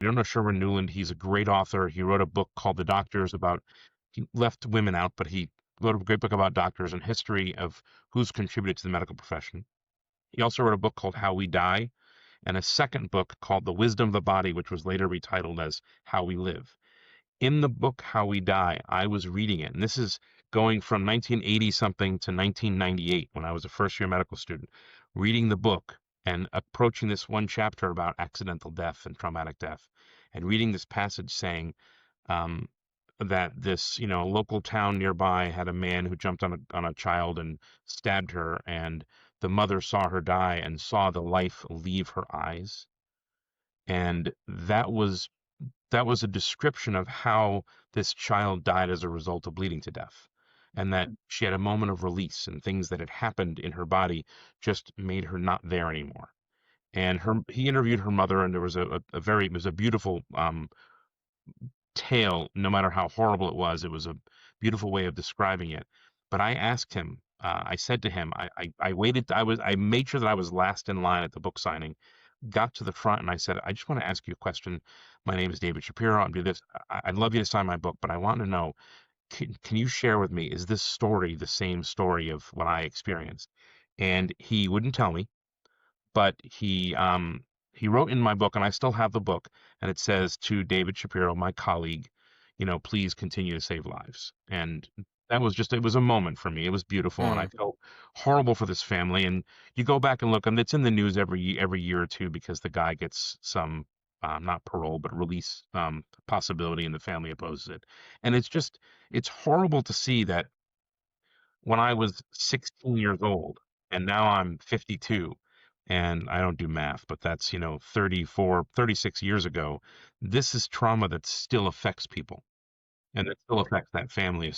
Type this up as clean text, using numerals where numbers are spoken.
You don't know Sherwin Newland. He's a great author. He wrote a book called The Doctors about, he left women out, but he wrote a great book about doctors and history of who's contributed to the medical profession. He also wrote a book called How We Die and a second book called The Wisdom of the Body, which was later retitled as How We Live. In the book How We Die, I was reading it, and this is going from 1980 something to 1998 when I was a first year medical student, reading the book and approaching this one chapter about accidental death and traumatic death, and reading this passage saying um, that this, local town nearby had a man who jumped on a child and stabbed her, and the mother saw her die and saw the life leave her eyes. And that was a description of how this child died as a result of bleeding to death, and that she had a moment of release, and things that had happened in her body just made her not there anymore. And he interviewed her mother, and there was it was a beautiful tale. No matter how horrible it was a beautiful way of describing it. But I asked him, I said to him, I waited, I made sure that I was last in line at the book signing, got to the front, and I said, I just want to ask you a question. My name is David Shapiro. I'm doing this. I'd love you to sign my book, but I want to know, can you share with me, is this story the same story of what I experienced? And he wouldn't tell me, but he wrote in my book, and I still have the book, and it says, to David Shapiro, my colleague, please continue to save lives. And that was just, it was a moment for me. It was beautiful, and I Mm, felt horrible for this family. And you go back and look, and it's in the news every year or two, because the guy gets some, not parole, but release possibility, and the family opposes it. And it's horrible to see that when I was 16 years old, and now I'm 52, and I don't do math, but that's, 34, 36 years ago. This is trauma that still affects people, and that still affects that family.